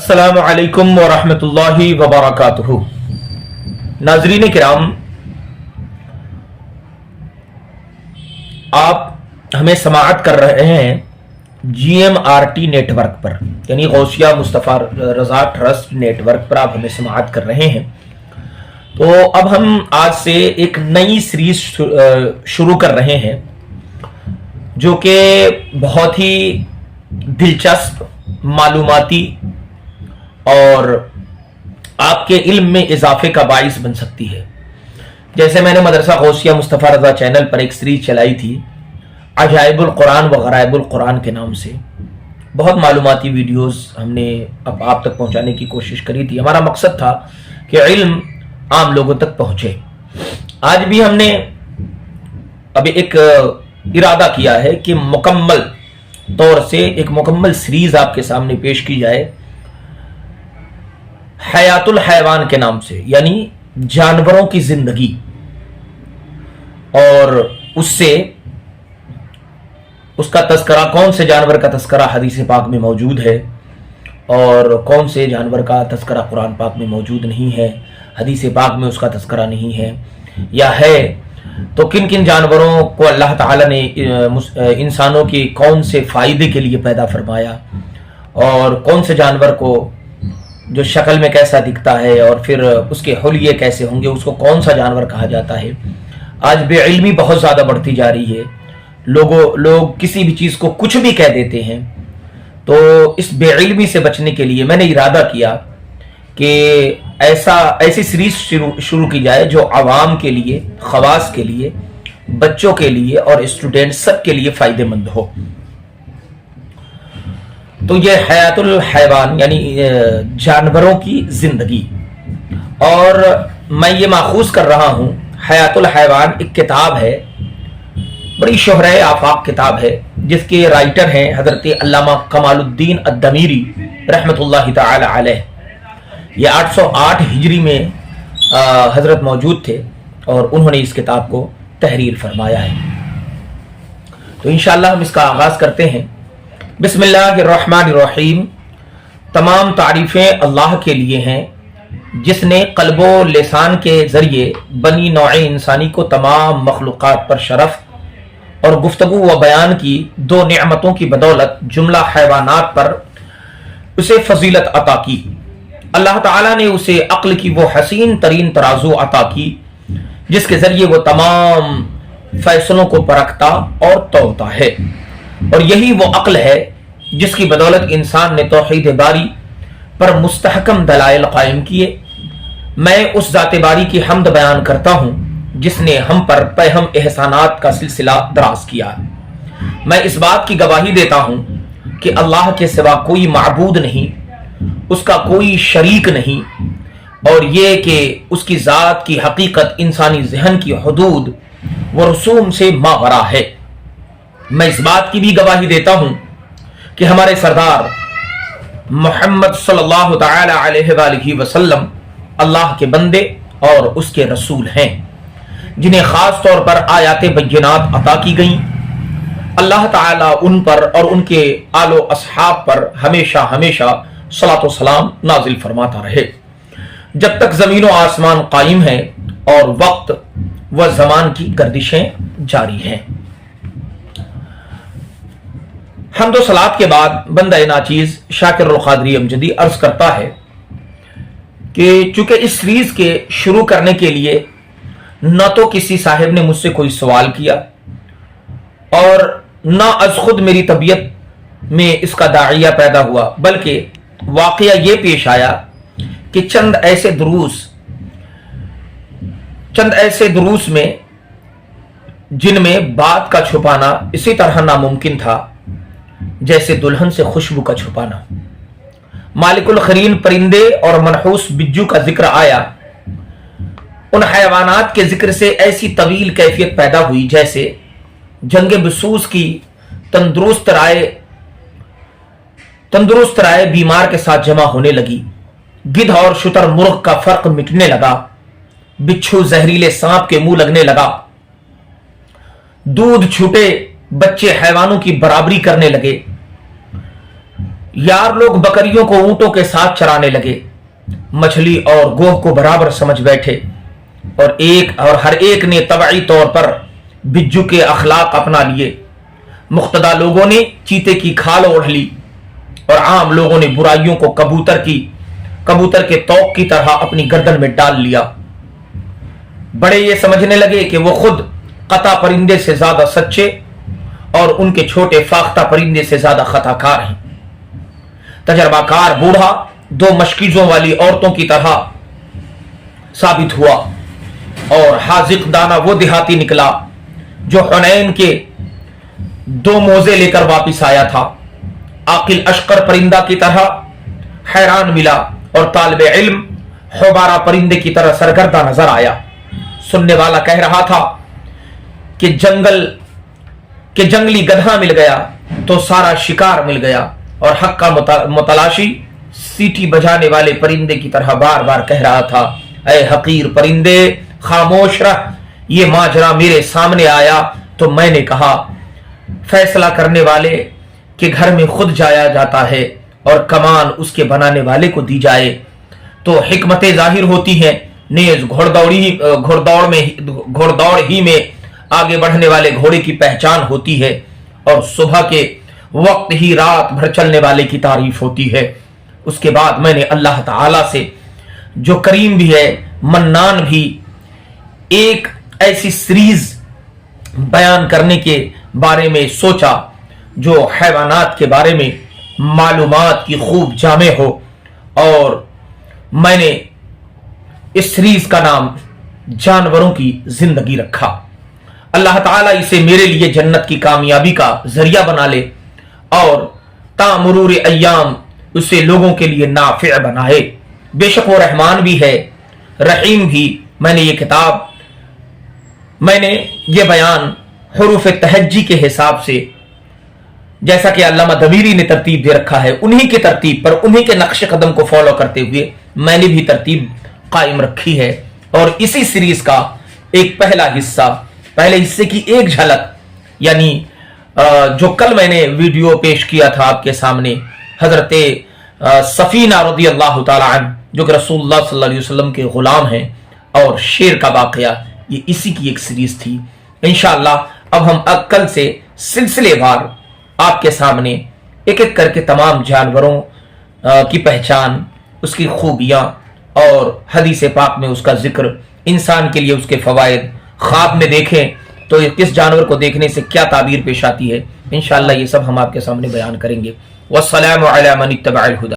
अस्सलामु अलैकुम वरहमतुल्लाहि वबरकातुहू। नाज़रीन किराम, आप हमें समाअत कर रहे हैं GMRT नेटवर्क पर, यानी गौसिया मुस्तफ़ा रज़ा ट्रस्ट नेटवर्क पर आप हमें समाअत कर रहे हैं। तो अब हम आज से एक नई सीरीज शुरू कर रहे हैं जो कि बहुत ही दिलचस्प, मालूमाती और आपके इल्म में इजाफे का बाइस बन सकती है। जैसे मैंने मदरसा गौसिया मुस्तफ़ा रज़ा चैनल पर एक सीरीज चलाई थी अजाइबुल कुरान व गराइबुल कुरान के नाम से, बहुत मालूमाती वीडियोस हमने अब आप तक पहुंचाने की कोशिश करी थी। हमारा मकसद था कि इल्म आम लोगों तक पहुंचे। आज भी हमने अभी एक इरादा किया है कि मुकम्मल तौर से एक मुकम्मल सीरीज आपके सामने पेश की जाए हयातुल हैवान के नाम से, यानी जानवरों की जिंदगी, और उससे उसका तस्करा, कौन से जानवर का तस्करा हदीस पाक में मौजूद है और कौन से जानवर का तस्करा कुरान पाक में मौजूद नहीं है, हदीस पाक में उसका तस्करा नहीं है, या है तो किन किन जानवरों को अल्लाह ताला ने इंसानों के कौन से फ़ायदे के लिए पैदा फरमाया, और कौन से जानवर को जो शक्ल में कैसा दिखता है और फिर उसके हुलिये कैसे होंगे, उसको कौन सा जानवर कहा जाता है। आज बेइल्मी बहुत ज़्यादा बढ़ती जा रही है। लोग किसी भी चीज़ को कुछ भी कह देते हैं। तो इस बेइल्मी से बचने के लिए मैंने इरादा किया कि ऐसी सीरीज शुरू की जाए जो आवाम के लिए, खवास के लिए, बच्चों के लिए और स्टूडेंट सब के लिए फ़ायदेमंद हो। तो ये हयातुल हैवान यानी जानवरों की जिंदगी, और मैं ये माखूज कर रहा हूँ हयातुल हैवान एक किताब है, बड़ी शोहरे आफाक किताब है, जिसके राइटर हैं हजरत अल्लामा कमालुद्दीन अद्दमीरी रहमतुल्लाहि ताला अलैह। ये 808 हिजरी में हजरत मौजूद थे और उन्होंने इस किताब को तहरीर फरमाया है। तो इंशाअल्लाह हम इसका आगाज करते हैं। बिस्मिल्लाहिर्रहमानिर्रहीम। तमाम तारीफ़ें अल्लाह के लिए हैं जिसने क़ल्बो लिसान के ज़रिए बनी नौए इंसानी को तमाम मखलूक़ात पर शरफ़ और गुफ्तगू व बयान की दो नेमतों की बदौलत जुमला हैवानात पर उसे फजीलत अता की। अल्लाह ताला ने उसे अक्ल की वो हसीन तरीन तराजू अता की जिसके ज़रिए वो तमाम फैसलों को परखता और तोलता है, और यही वो अक्ल है जिसकी बदौलत इंसान ने तौहीद बारी पर मुस्तहकम दलाइल कायम किए। मैं उस ज़ाते बारी की हम्द बयान करता हूँ जिसने हम पर बेहम एहसानात का सिलसिला दराज किया। मैं इस बात की गवाही देता हूँ कि अल्लाह के सिवा कोई माबूद नहीं, उसका कोई शरीक नहीं, और ये कि उसकी ज़ात की हकीकत इंसानी जहन की हुदूद व रसूम से मावरा है। मैं इस बात की भी गवाही देता हूं कि हमारे सरदार मोहम्मद सल्लल्लाहु तआला अलैहि वसल्लम अल्लाह के बंदे और उसके रसूल हैं, जिन्हें खास तौर पर आयाते बय्यनात अता की गईं। अल्लाह ताला उन पर और उनके आलो असहाब पर हमेशा हमेशा सलातो सलाम नाजिल फरमाता रहे जब तक ज़मीन व आसमान कायम है और वक्त व ज़मान की गर्दिशें जारी हैं। हम्दो सलात के बाद बंदा नाचीज शाकिरुल क़ादरी अमजदी अर्ज करता है कि चूंकि इस सीरीज के शुरू करने के लिए न तो किसी साहिब ने मुझसे कोई सवाल किया और न अज खुद मेरी तबीयत में इसका दाइया पैदा हुआ, बल्कि वाक़या ये पेश आया कि चंद ऐसे दुरूस में जिनमें बात का छुपाना इसी तरह नामुमकिन था जैसे दुल्हन से खुशबू का छुपाना। मालिकुल खरीन परिंदे और मनहूस बिज्जू का जिक्र आया। उन हैवानात के जिक्र से ऐसी तवील कैफियत पैदा हुई जैसे जंगे बसूस की तंदुरुस्त राय बीमार के साथ जमा होने लगी। गिद्ध और शुतुरमुर्ग का फर्क मिटने लगा। बिच्छू जहरीले सांप के मुंह लगने लगा। दूध छूटे बच्चे हैवानों की बराबरी करने लगे। यार लोग बकरियों को ऊंटों के साथ चराने लगे, मछली और गोह को बराबर समझ बैठे और हर एक ने तबई तौर पर बिज्जू के अखलाक अपना लिए। मुख्तदा लोगों ने चीते की खाल ओढ़ ली और आम लोगों ने बुराइयों को कबूतर के तौक की तरह अपनी गर्दन में डाल लिया। बड़े ये समझने लगे कि वो खुद कता परिंदे से ज्यादा सच्चे और उनके छोटे फाख्ता परिंदे से ज्यादा खताकार हैं। तजर्बाकार बूढ़ा दो मशकीजों वाली औरतों की तरह साबित हुआ और हाजिक दाना वो देहाती निकला जो हुनैन के 2 मोजे लेकर वापिस आया था। आकिल अशकर परिंदा की तरह हैरान मिला और तालिबे इल्म हुबारा परिंदे की तरह सरगर्दा नजर आया। सुनने वाला कह रहा था कि जंगली गधा मिल गया तो सारा शिकार मिल गया, और हक का मुतलाशी सीटी बजाने वाले परिंदे की तरह बार बार कह रहा था, ऐ हकीर परिंदे खामोश रह। ये माजरा मेरे सामने आया तो मैंने कहा, फैसला करने वाले के घर में खुद जाया जाता है और कमान उसके बनाने वाले को दी जाए तो हिकमतें जाहिर होती हैं। नेज घोड़दौड़ ही में आगे बढ़ने वाले घोड़े की पहचान होती है और सुबह के वक्त ही रात भर चलने वाले की तारीफ होती है। उसके बाद मैंने अल्लाह ताला से, जो करीम भी है मन्नान भी, एक ऐसी सीरीज बयान करने के बारे में सोचा जो हैवानात के बारे में मालूमात की खूब जामे हो, और मैंने इस सीरीज का नाम जानवरों की जिंदगी रखा। अल्लाह ताला इसे मेरे लिए जन्नत की कामयाबी का जरिया बना ले और तामुरूर अय्याम उसे लोगों के लिए नाफिअ बनाए। बेशक वो रहमान भी है, रहीम भी। मैंने ये बयान हुरूफ तहज्जी के हिसाब से, जैसा कि अल्लामा दबीरी ने तरतीब दे रखा है, उन्हीं की तरतीब पर, उन्हीं के नक्श कदम को फॉलो करते हुए मैंने भी तरतीब कायम रखी है। और इसी सीरीज का एक पहले हिस्से की एक झलक, यानी जो कल मैंने वीडियो पेश किया था आपके सामने, हजरत सफीना रज़ी अल्लाह ताला अन्हा, जो कि रसूलुल्लाह सल्लल्लाहु अलैहि वसल्लम के गुलाम हैं, और शेर का वाकया, ये इसी की एक सीरीज थी। इंशाअल्लाह अब हम कल से सिलसिलेवार आपके सामने एक एक करके तमाम जानवरों की पहचान, उसकी खूबियां और हदीस पाक में उसका जिक्र, इंसान के लिए उसके फवायद, ख्वाब में देखें तो किस जानवर को देखने से क्या ताबीर पेश आती है, इंशाअल्लाह ये सब हम आपके सामने बयान करेंगे। वस्सलामु अला मन इत्तबअल हुदा।